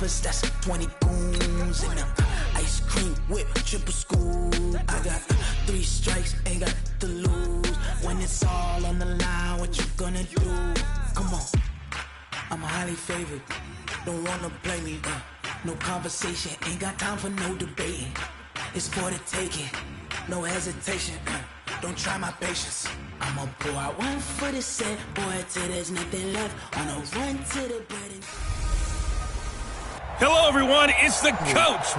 breakfast, that's 20 goons. And ice cream whip, triple scoop. I got 3 strikes, ain't got to lose. When it's all on the line, what you gonna do? Come on, I'm highly favored. Don't wanna play me, no conversation, ain't got time for no debating. It's for the taking, no hesitation. Don't try my patience. I'ma pour out one for the set, boy, till there's nothing left. On a run to the bread and... Hello, everyone. It's the coach.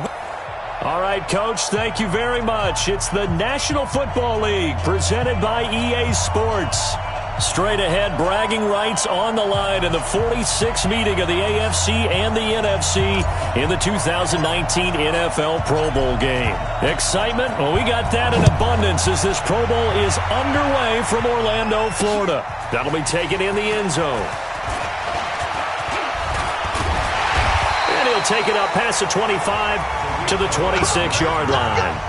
All right, Coach, thank you very much. It's the National Football League presented by EA Sports. Straight ahead, bragging rights on the line in the 46th meeting of the AFC and the NFC in the 2019 NFL Pro Bowl game. Excitement? Well, we got that in abundance as this Pro Bowl is underway from Orlando, Florida. That'll be taken in the end zone. And he'll take it up past the 25 to the 26-yard line.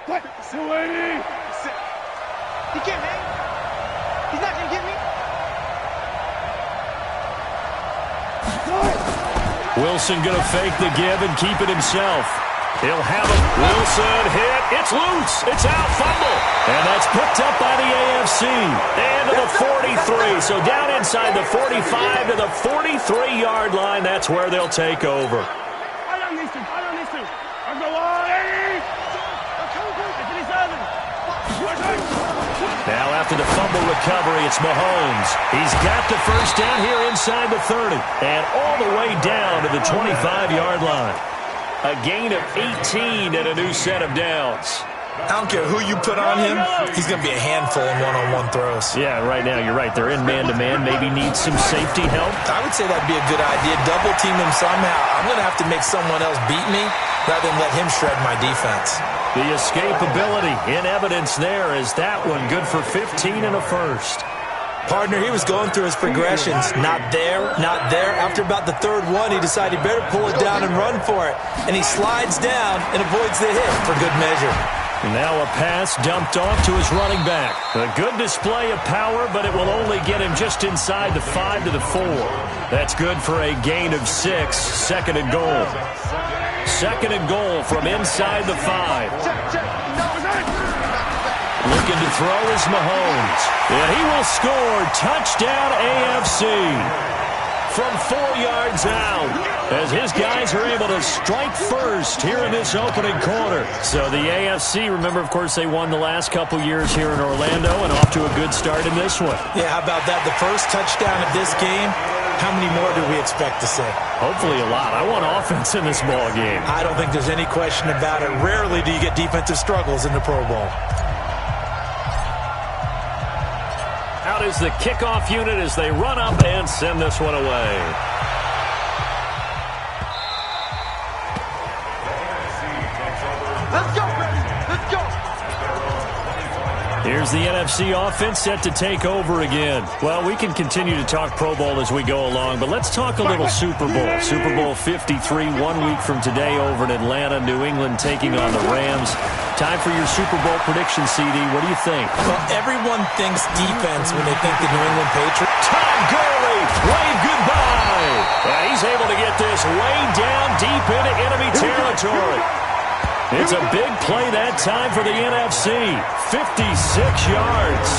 What? Sweetie! He can't hang. He's not gonna get me. Wilson gonna fake the give and keep it himself. He'll have it. Wilson hit. It's loose. It's out. Fumble. And that's picked up by the AFC. And to the 43. So down inside the 45 to the 43-yard line. That's where they'll take over. I don't need to. I'm going on. Now after the fumble recovery, it's Mahomes. He's got the first down here inside the 30. And all the way down to the 25-yard line. A gain of 18 and a new set of downs. I don't care who you put on him, he's going to be a handful in one-on-one throws. Yeah, right now, you're right. They're in man-to-man. Maybe need some safety help. I would say that'd be a good idea. Double team him somehow. I'm going to have to make someone else beat me rather than let him shred my defense. The escapability in evidence there is that one good for 15 and a first. Partner, he was going through his progressions. Not there, not there. After about the third one, he decided he better pull it down and run for it. And he slides down and avoids the hit for good measure. Now a pass dumped off to his running back. A good display of power, but it will only get him just inside the 5 to the 4. That's good for a gain of 6. Second and goal. Second and goal from inside the 5. Looking to throw is Mahomes. And he will score. Touchdown AFC. from 4 yards out, as his guys are able to strike first here in this opening quarter. So the AFC, remember, of course, they won the last couple years here in Orlando and off to a good start in this one. Yeah, how about that? The first touchdown of this game, how many more do we expect to see? Hopefully a lot. I want offense in this ball game. I don't think there's any question about it. Rarely do you get defensive struggles in the Pro Bowl. Out is the kickoff unit as they run up and send this one away. Let's go, Brady. Let's go. Here's the NFC offense set to take over again. Well, we can continue to talk Pro Bowl as we go along, but let's talk a little Super Bowl. Super Bowl 53, 1 week from today over in Atlanta, New England taking on the Rams. Time for your Super Bowl prediction, CD. What do you think? Well, everyone thinks defense when they think the New England Patriots. Todd Gurley, wave goodbye. He's able to get this way down deep into enemy territory. It's a big play that time for the NFC. 56 yards.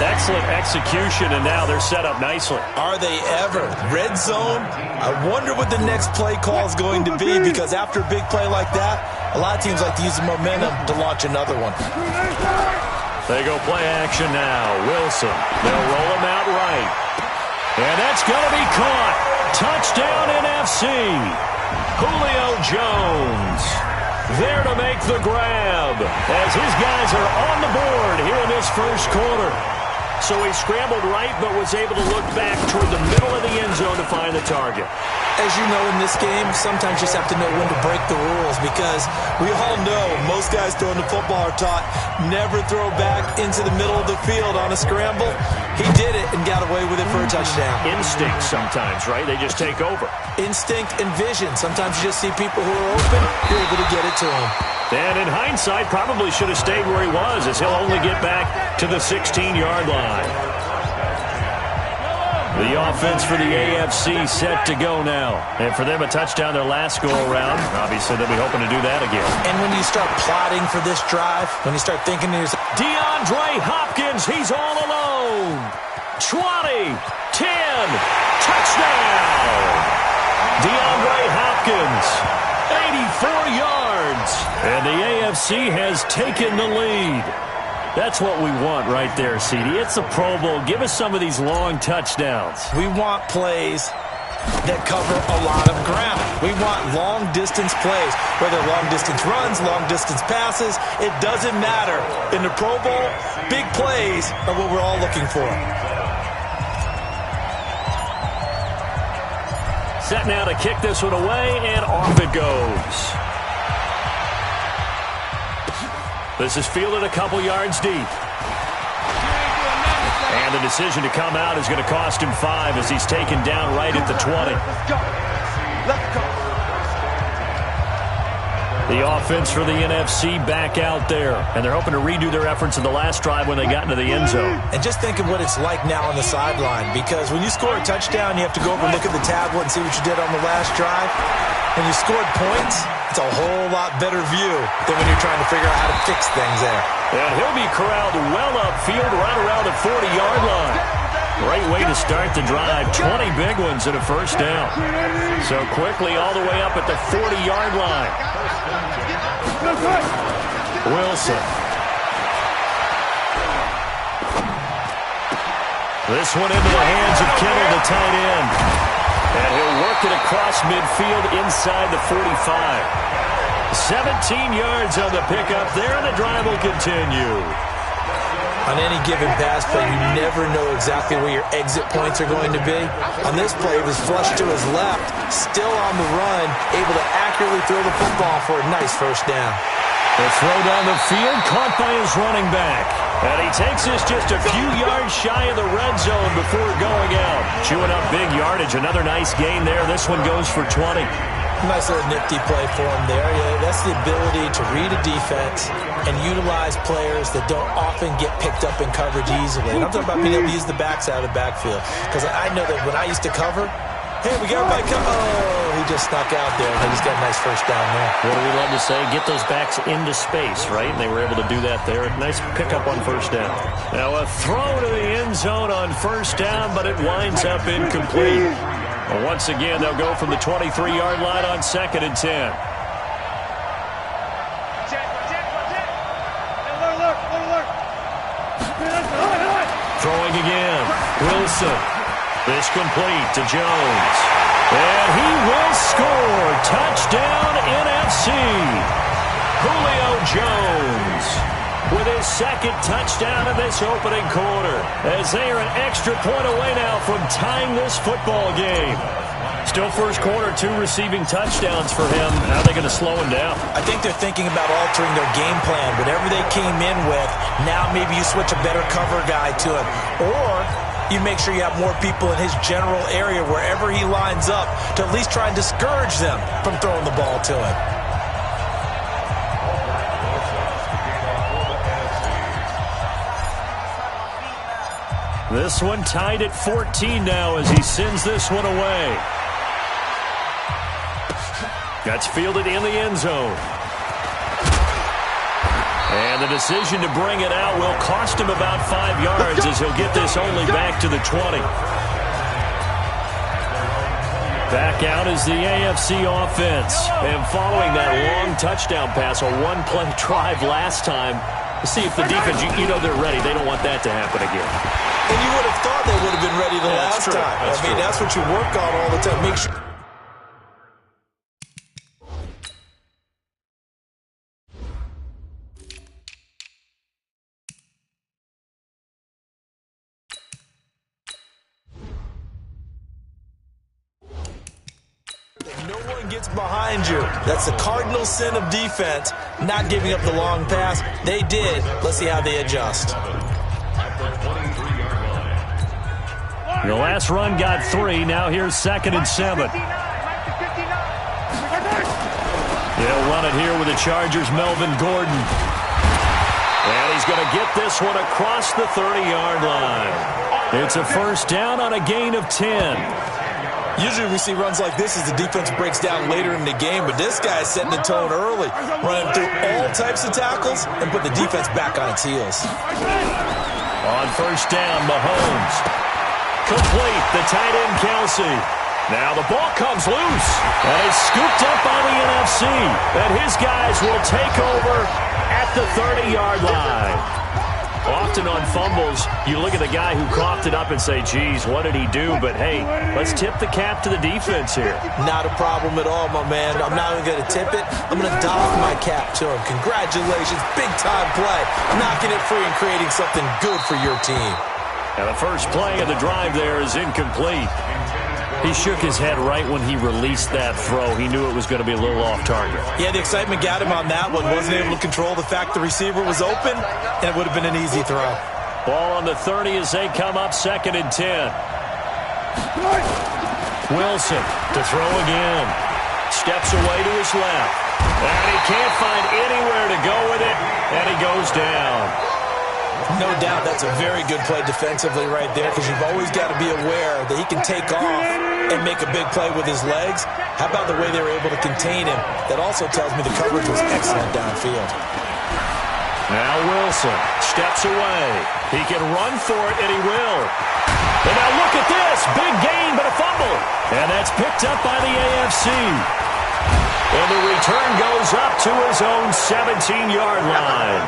Excellent execution, and now they're set up nicely. Are they ever? Red zone? I wonder what the next play call is going to be, because after a big play like that, a lot of teams like to use the momentum to launch another one. They go play action now. Wilson. They'll roll him out right. And that's going to be caught. Touchdown NFC. Julio Jones there to make the grab as his guys are on the board here in this first quarter. So he scrambled right but was able to look back toward the middle of the end zone to find the target. As you know, in this game, sometimes you just have to know when to break the rules, because we all know most guys throwing the football are taught never throw back into the middle of the field on a scramble. He did it and got away with it for a touchdown. Instinct sometimes, right? They just take over. Instinct and vision. Sometimes you just see people who are open, you're able to get it to them. And in hindsight, probably should have stayed where he was, as he'll only get back to the 16-yard line. The offense for the AFC set to go now. And for them, a touchdown their last go-around. Obviously, they'll be hoping to do that again. And when you start plotting for this drive, when you start thinking to yourself, DeAndre Hopkins, he's all alone. 20, 10, touchdown. DeAndre Hopkins, 84 yards. And the AFC has taken the lead. That's what we want right there, CD. It's a Pro Bowl. Give us some of these long touchdowns. We want plays that cover a lot of ground. We want long-distance plays, whether long-distance runs, long-distance passes. It doesn't matter. In the Pro Bowl, big plays are what we're all looking for. Set now to kick this one away, and off it goes. This is fielded a couple yards deep. And the decision to come out is going to cost him 5 as he's taken down right at the 20. Let's go. Let's go. The offense for the NFC back out there. And they're hoping to redo their efforts in the last drive when they got into the end zone. And just think of what it's like now on the sideline, because when you score a touchdown, you have to go over and look at the tablet and see what you did on the last drive. When you scored points, it's a whole lot better view than when you're trying to figure out how to fix things there. And he'll be corralled well upfield right around the 40-yard line. Great way to start the drive. 20 big ones and a first down. So quickly all the way up at the 40-yard line. Wilson. This one into the hands of Kittle, the tight end. And he'll work it across midfield inside the 45. 17 yards on the pickup there, and the drive will continue. On any given pass play, you never know exactly where your exit points are going to be. On this play, it was flushed to his left, still on the run, able to accurately throw the football for a nice first down. The throw down the field, caught by his running back. And he takes this just a few yards shy of the red zone before going out. Chewing up big yardage. Another nice gain there. This one goes for 20. Nice little nifty play for him there. Yeah, that's the ability to read a defense and utilize players that don't often get picked up in coverage easily. And I'm talking about being able to use the backside of the backfield. Because I know that when I used to cover, hey, we got everybody cover. Oh, he just snuck out there, and he's got a nice first down there. What do we love to say? Get those backs into space, right? And they were able to do that there. Nice pickup on first down. Now a throw to the end zone on first down, but it winds up incomplete. Well, once again, they'll go from the 23-yard line on 2nd and 10. Throwing again. Wilson. This complete to Jones. And he will score. Touchdown NFC. Julio Jones with his second touchdown in this opening quarter, as they are an extra point away now from tying this football game. Still first quarter, 2 receiving touchdowns for him. How are they going to slow him down? I think they're thinking about altering their game plan. Whatever they came in with, now maybe you switch a better cover guy to him. Or you make sure you have more people in his general area wherever he lines up to at least try and discourage them from throwing the ball to him. This one tied at 14 now as he sends this one away. That's fielded in the end zone. And the decision to bring it out will cost him about 5 yards as he'll get this only back to the 20. Back out is the AFC offense. And following that long touchdown pass, a one-play drive last time, to see if the defense, you know they're ready. They don't want that to happen again. And you would have thought they would have been ready the last time. That's what you work on all the time. Make sure. No one gets behind you. That's the cardinal sin of defense, not giving up the long pass. They did. Let's see how they adjust. The last run got 3. Now here's 2nd and 7. He'll run it here with the Chargers' Melvin Gordon. And he's going to get this one across the 30-yard line. It's a first down on a gain of 10. Usually we see runs like this as the defense breaks down later in the game, but this guy's setting the tone early, running through all types of tackles and put the defense back on its heels. On first down, Mahomes. Complete, the tight end Kelsey. Now the ball comes loose, and it's scooped up by the NFC. And his guys will take over at the 30-yard line. Often on fumbles, you look at the guy who coughed it up and say, geez, what did he do? But, hey, let's tip the cap to the defense here. Not a problem at all, my man. I'm not even going to tip it. I'm going to doff my cap to him. Congratulations. Big-time play. Knocking it free and creating something good for your team. Now, the first play of the drive there is incomplete. He shook his head right when he released that throw. He knew it was going to be a little off target. Yeah, the excitement got him on that one. Wasn't able to control the fact the receiver was open, and it would have been an easy throw. Ball on the 30 as they come up 2nd and 10. Wilson to throw again. Steps away to his left. And he can't find anywhere to go with it, and he goes down. No doubt that's a very good play defensively right there, because you've always got to be aware that he can take off and make a big play with his legs. How about the way they were able to contain him? That also tells me the coverage was excellent downfield. Now Wilson steps away. He can run for it, and he will. And now look at this. Big gain, but a fumble. And that's picked up by the AFC. And the return goes up to his own 17-yard line.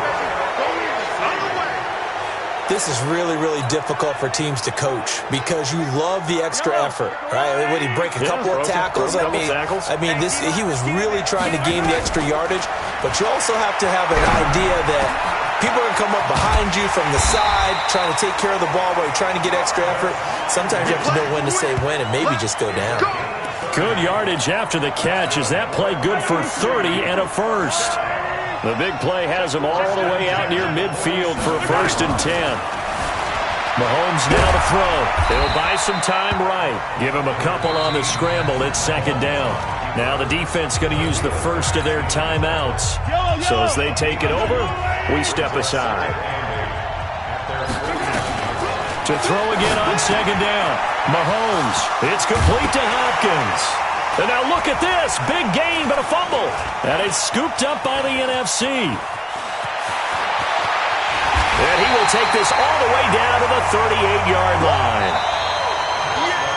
This is really, really difficult for teams to coach because you love the extra effort, right? When he break a couple of tackles, he was really trying to gain the extra yardage, but you also have to have an idea that people are going to come up behind you from the side, trying to take care of the ball while you're trying to get extra effort. Sometimes you have to know when to say when and maybe just go down. Good yardage after the catch. Is that play good for 30 and a first? The big play has him all the way out near midfield for a 1st and 10. Mahomes now to throw. He'll buy some time right. Give him a couple on the scramble. It's 2nd down. Now the defense going to use the first of their timeouts. So as they take it over, we step aside. To throw again on 2nd down. Mahomes. It's complete to Hopkins. And now look at this. Big gain, but a fumble. And it's scooped up by the NFC. And he will take this all the way down to the 38-yard line.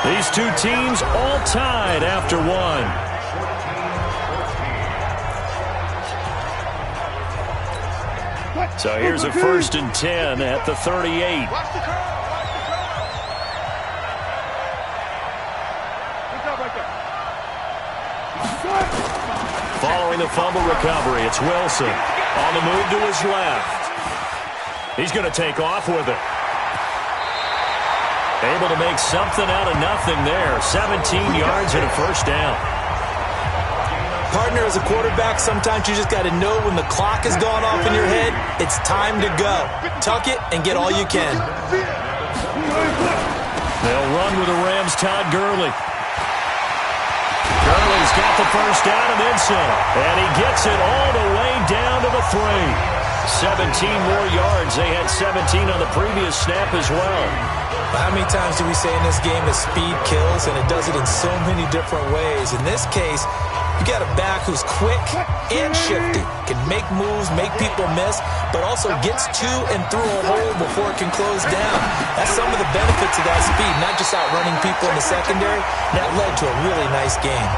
These These two teams all tied after one. So here's a 1st and 10 at the 38. Following the fumble recovery, it's Wilson. On the move to his left. He's going to take off with it. Able to make something out of nothing there. 17 yards and a 1st down. Partner, as a quarterback, sometimes you just got to know when the clock has gone off in your head, it's time to go. Tuck it and get all you can. They'll run with the Rams' Todd Gurley. Gurley's got the 1st down and then some. And he gets it all the way down to the 3. 17 more yards. They had 17 on the previous snap as well. How many times do we say in this game that speed kills, and it does it in so many different ways? In this case, you got a back who's quick and shifty, can make moves, make people miss, but also gets to and through a hole before it can close down. That's some of the benefits of that speed, not just outrunning people in the secondary. That led to a really nice game.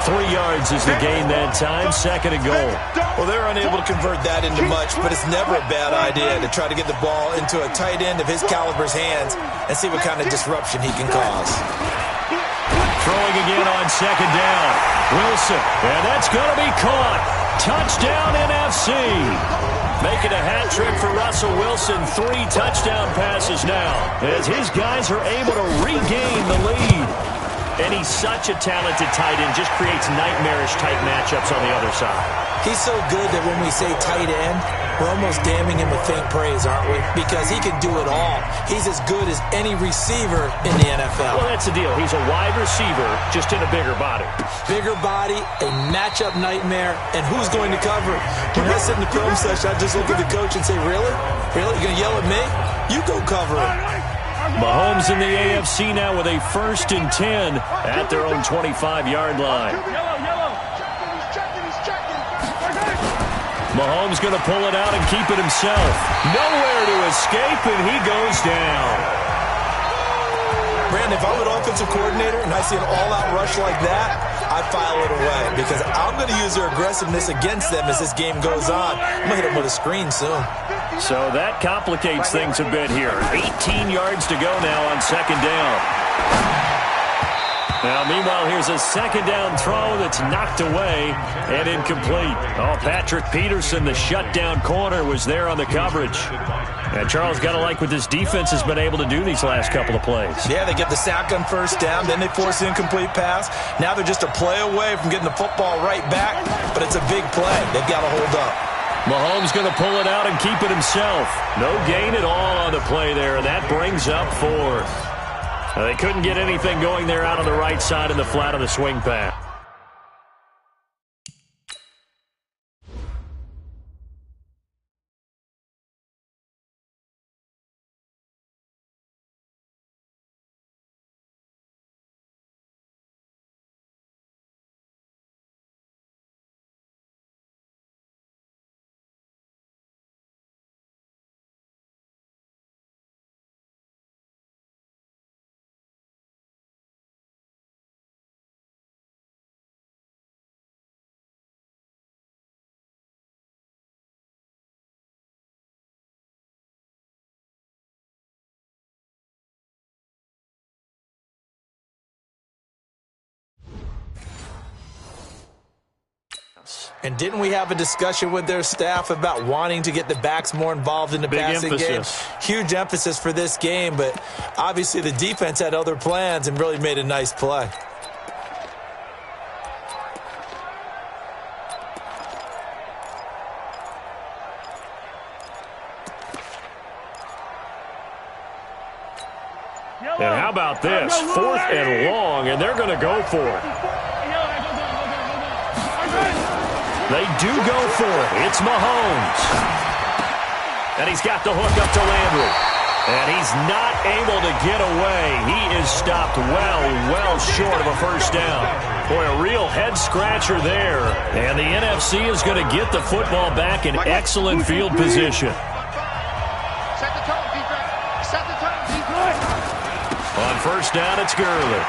3 yards is the gain that time, 2nd and goal. Well, they're unable to convert that into much, but it's never a bad idea to try to get the ball into a tight end of his caliber's hands and see what kind of disruption he can cause. Throwing again on 2nd down. Wilson, and that's going to be caught. Touchdown NFC. Making a hat trick for Russell Wilson. 3 touchdown passes now as his guys are able to regain the lead. And he's such a talented tight end, just creates nightmarish-type matchups on the other side. He's so good that when we say tight end, we're almost damning him with faint praise, aren't we? Because he can do it all. He's as good as any receiver in the NFL. Well, that's the deal. He's a wide receiver, just in a bigger body. Bigger body, a matchup nightmare, and who's going to cover? When I sit in the film session, I just look at the coach and say, really? Really? You're going to yell at me? You go cover it. Mahomes in the AFC now with a 1st and 10 at their own 25-yard line. Mahomes going to pull it out and keep it himself. Nowhere to escape, and he goes down. Brandon, if I'm an offensive coordinator and I see an all-out rush like that, I file it away because I'm going to use their aggressiveness against them as this game goes on. I'm going to hit them with a screen soon. So that complicates things a bit here. 18 yards to go now on 2nd down. Now, meanwhile, here's a 2nd down throw that's knocked away and incomplete. Oh, Patrick Peterson, the shutdown corner, was there on the coverage. And Charles, got to like what this defense has been able to do these last couple of plays. Yeah, they get the sack on 1st down, then they force the incomplete pass. Now they're just a play away from getting the football right back, but it's a big play. They've got to hold up. Mahomes going to pull it out and keep it himself. No gain at all on the play there, and that brings up 4th. They couldn't get anything going there out on the right side in the flat of the swing pass. And didn't we have a discussion with their staff about wanting to get the backs more involved in the passing game? Huge emphasis for this game, but obviously the defense had other plans and really made a nice play. And how about this? 4th and long, and they're going to go for it. They do go for it. It's Mahomes. And he's got the hook up to Landry. And he's not able to get away. He is stopped well short of a 1st down. Boy, a real head-scratcher there. And the NFC is going to get the football back in excellent field position. Set the tone, defense. Set the tone, defense. On 1st down, it's Gurley.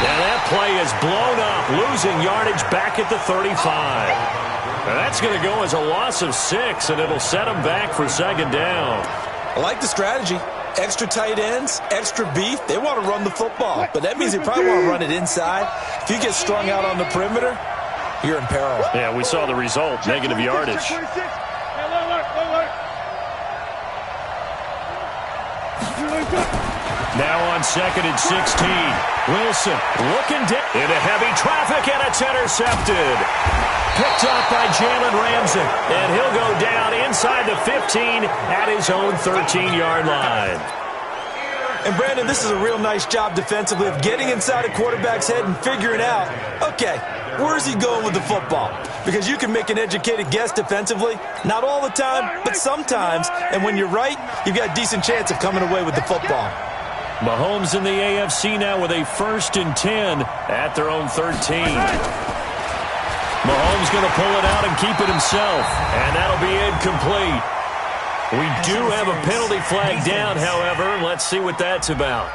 And that play is blown up, losing yardage back at the 35. And that's going to go as a loss of 6, and it'll set them back for second down. I like the strategy. Extra tight ends, extra beef. They want to run the football, but that means they probably want to run it inside. If you get strung out on the perimeter, you're in peril. Yeah, we saw the result, negative yardage. Now on 2nd and 16. Wilson looking down into heavy traffic, and it's intercepted. Picked off by Jalen Ramsey, and he'll go down inside the 15 at his own 13-yard line. And, Brandon, this is a real nice job defensively of getting inside a quarterback's head and figuring out, okay, where's he going with the football? Because you can make an educated guess defensively. Not all the time, but sometimes. And when you're right, you've got a decent chance of coming away with the football. Mahomes in the AFC now with a 1st and 10 at their own 13. Mahomes going to pull it out and keep it himself, and that'll be incomplete. We do have a penalty flag down, however. Let's see what that's about.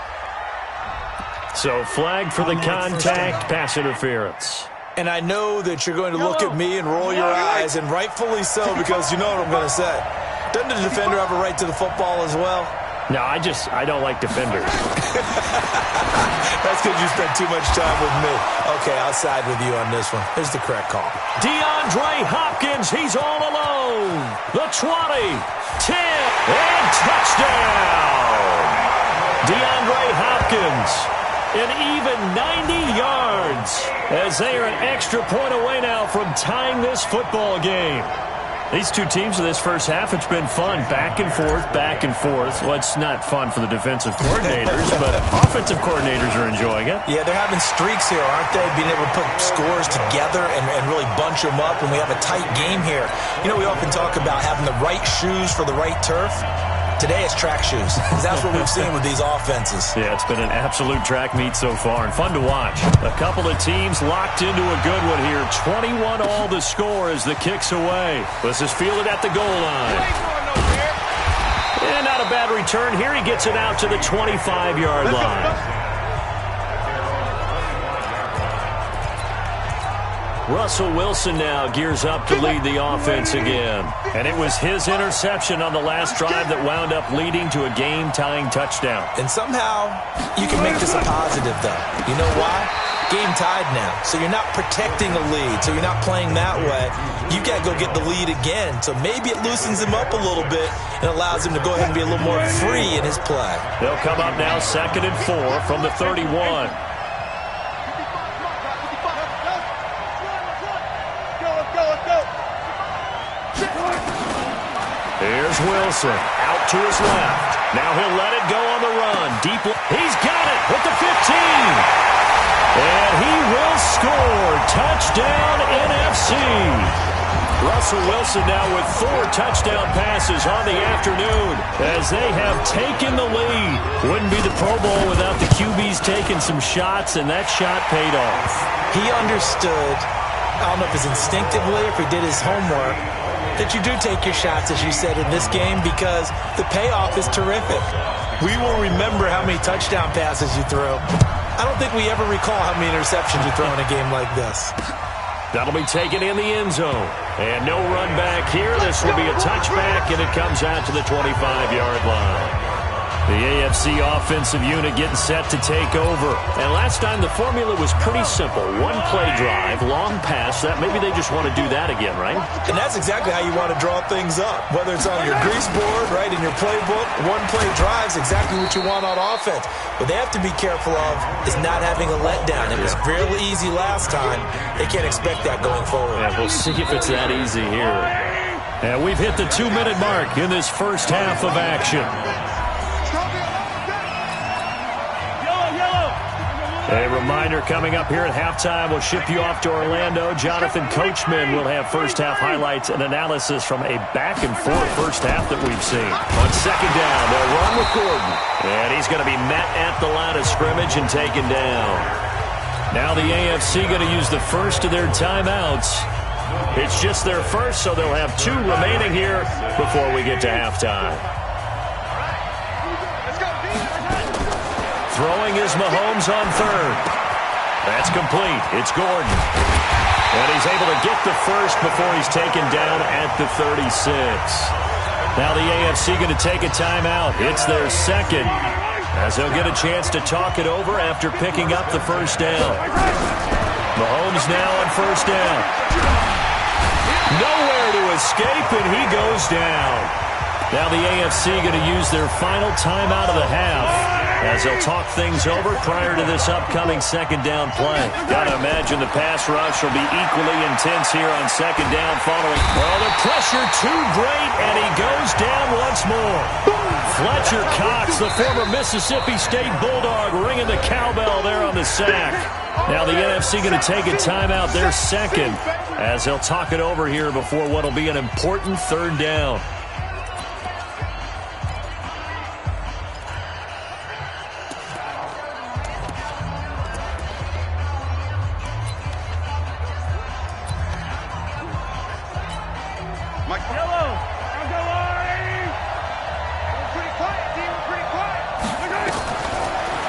So flag for the contact, pass interference. And I know that you're going to look at me and roll your eyes, and rightfully so, because you know what I'm going to say. Doesn't the defender have a right to the football as well? No, I don't like defenders. That's because you spent too much time with me. Okay, I'll side with you on this one. Here's the correct call. DeAndre Hopkins, he's all alone. The 20, 10, and touchdown. DeAndre Hopkins, an even 90 yards, as they are an extra point away now from tying this football game. These two teams in this first half, it's been fun. Back and forth, back and forth. Well, it's not fun for the defensive coordinators, but offensive coordinators are enjoying it. Yeah, they're having streaks here, aren't they? Being able to put scores together and really bunch them up, and we have a tight game here. You know, we often talk about having the right shoes for the right turf. Today it's track shoes, because that's what we've seen with these offenses. Yeah, it's been an absolute track meet so far, and fun to watch. A couple of teams locked into a good one here. 21 all the score as the kick's away. This is fielded at the goal line. And not a bad return here. He gets it out to the 25-yard line. Russell Wilson now gears up to lead the offense again. And it was his interception on the last drive that wound up leading to a game-tying touchdown. And somehow you can make this a positive, though. You know why? Game tied now. So you're not protecting a lead. So you're not playing that way. You got to go get the lead again. So maybe it loosens him up a little bit and allows him to go ahead and be a little more free in his play. They'll come up now 2nd and 4 from the 31. Here's Wilson, out to his left. Now he'll let it go on the run. Deep. He's got it with the 15. And he will score. Touchdown, NFC. Russell Wilson now with 4 touchdown passes on the afternoon as they have taken the lead. Wouldn't be the Pro Bowl without the QBs taking some shots, and that shot paid off. He understood, I don't know if it's instinctively or if he did his homework, that you do take your shots, as you said, in this game because the payoff is terrific. We will remember how many touchdown passes you threw. I don't think we ever recall how many interceptions you throw in a game like this. That'll be taken in the end zone. And no run back here. This will be a touchback, and it comes out to the 25-yard line. The AFC offensive unit getting set to take over. And last time the formula was pretty simple. One-play drive, long pass. That maybe they just want to do that again, right? And that's exactly how you want to draw things up. Whether it's on your grease board, right, in your playbook, one-play drive is exactly what you want on offense. What they have to be careful of is not having a letdown. It was real easy last time. They can't expect that going forward. Yeah, we'll see if it's that easy here. And we've hit the 2-minute mark in this first half of action. A reminder coming up here at halftime, we'll ship you off to Orlando. Jonathan Coachman will have first-half highlights and analysis from a back-and-forth first half that we've seen. On 2nd down, they'll run with Gordon. And he's going to be met at the line of scrimmage and taken down. Now the AFC going to use the first of their timeouts. It's just their first, so they'll have 2 remaining here before we get to halftime. Throwing is Mahomes on 3rd. That's complete. It's Gordon. And he's able to get the first before he's taken down at the 36. Now the AFC going to take a timeout. It's their second, as they'll get a chance to talk it over after picking up the first down. Mahomes now on first down. Nowhere to escape, and he goes down. Now the AFC going to use their final timeout of the half, as they'll talk things over prior to this upcoming second down play. Got to imagine the pass rush will be equally intense here on second down following. Well, the pressure too great, and he goes down once more. Fletcher Cox, the former Mississippi State Bulldog, ringing the cowbell there on the sack. Now the NFC going to take a timeout, their second, as they'll talk it over here before what will be an important third down.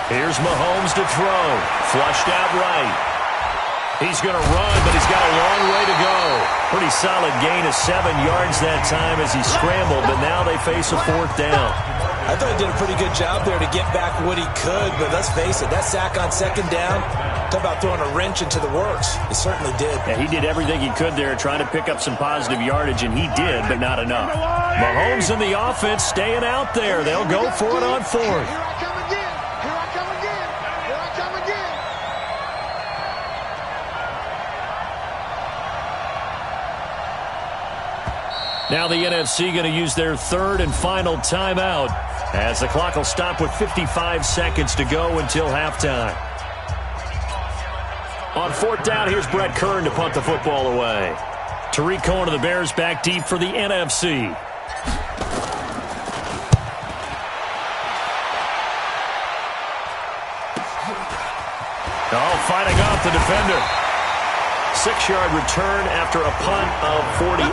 Here's Mahomes to throw. Flushed out right. He's going to run, but he's got a long way to go. Pretty solid gain of 7 yards that time as he scrambled, but now they face a fourth down. I thought he did a pretty good job there to get back what he could, but let's face it, that sack on second down, talk about throwing a wrench into the works. He certainly did. Yeah, he did everything he could there trying to pick up some positive yardage, and he did, but not enough. Mahomes and the offense staying out there. They'll go for it on fourth. Now the NFC going to use their third and final timeout, as the clock will stop with 55 seconds to go until halftime. On fourth down, here's Brett Kern to punt the football away. Tariq Cohen of the Bears back deep for the NFC. Oh, fighting off the defender. 6-yard return after a punt of 48.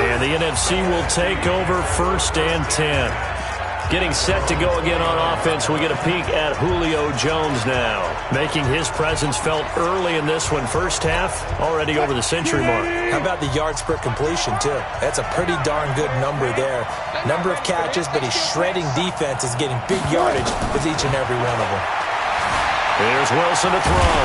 And the NFC will take over first and 10. Getting set to go again on offense, we get a peek at Julio Jones now. Making his presence felt early in this one. First half, already over the century mark. How about the yards per completion, too? That's a pretty darn good number there. Number of catches, but he's shredding defenses, getting big yardage with each and every one of them. Here's Wilson to throw.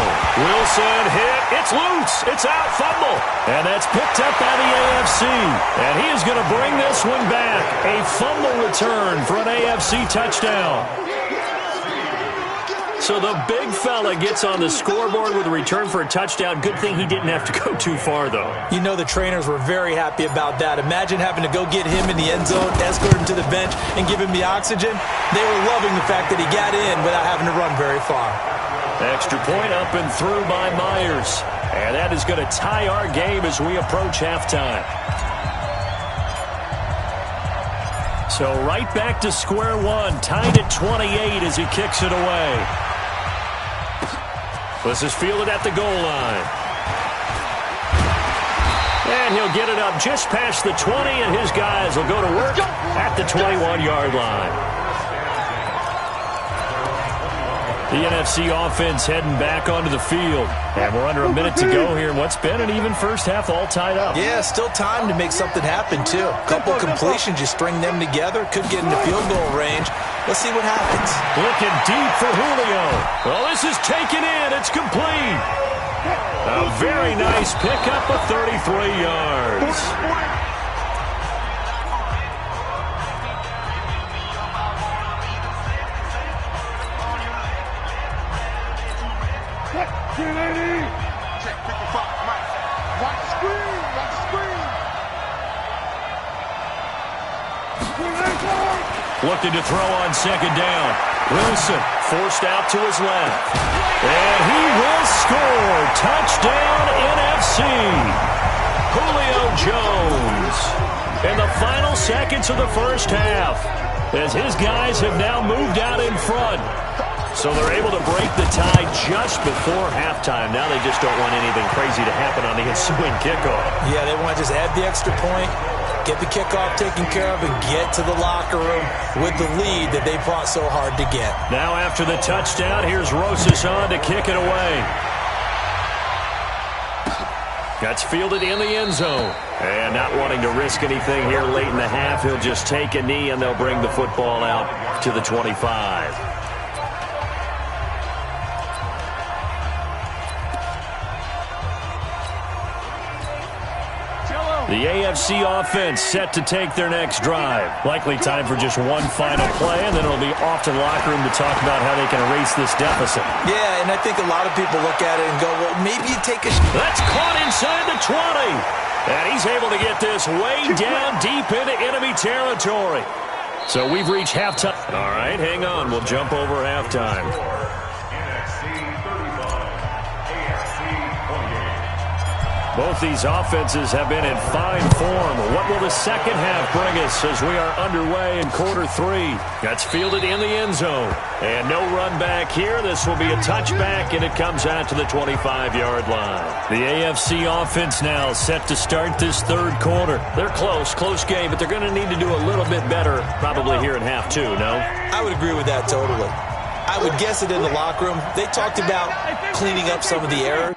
Wilson hit. It's loose. It's out. Fumble. And that's picked up by the AFC. And he is going to bring this one back. A fumble return for an AFC touchdown. So the big fella gets on the scoreboard with a return for a touchdown. Good thing he didn't have to go too far, though. You know the trainers were very happy about that. Imagine having to go get him in the end zone, escort him to the bench, and give him the oxygen. They were loving the fact that he got in without having to run very far. Extra point up and through by Myers. And that is going to tie our game as we approach halftime. So right back to square one. Tied at 28 as he kicks it away. This is fielded at the goal line. And he'll get it up just past the 20, and his guys will go to work at the 21-yard line. The NFC offense heading back onto the field. And we're under a minute to go here in what's been an even first half, all tied up. Yeah, still time to make something happen, too. A couple completions, you string them together, could get into field goal range. Let's see what happens. Looking deep for Julio. Well, this is taken in. It's complete. A very nice pickup of 33 yards. Looking to throw on second down. Wilson forced out to his left. And he will score. Touchdown, NFC. Julio Jones. In the final seconds of the first half, as his guys have now moved out in front. So they're able to break the tie just before halftime. Now they just don't want anything crazy to happen on the ensuing kickoff. Yeah, they want to just add the extra point, get the kickoff taken care of, and get to the locker room with the lead that they fought so hard to get. Now after the touchdown, here's Rosas on to kick it away. That's fielded in the end zone. And not wanting to risk anything here late in the half, he'll just take a knee, and they'll bring the football out to the 25. The AFC offense set to take their next drive. Likely time for just one final play, and then it'll be off to the locker room to talk about how they can erase this deficit. Yeah, and I think a lot of people look at it and go, well, maybe you take a... That's caught inside the 20. And he's able to get this way down deep into enemy territory. So we've reached halftime. All right, hang on. We'll jump over halftime. Both these offenses have been in fine form. What will the second half bring us as we are underway in quarter 3? That's fielded in the end zone. And no run back here. This will be a touchback, and it comes out to the 25-yard line. The AFC offense now set to start this third quarter. They're close game, but they're going to need to do a little bit better probably here in half 2, no? I would agree with that totally. I would guess it in the locker room. They talked about cleaning up some of the errors.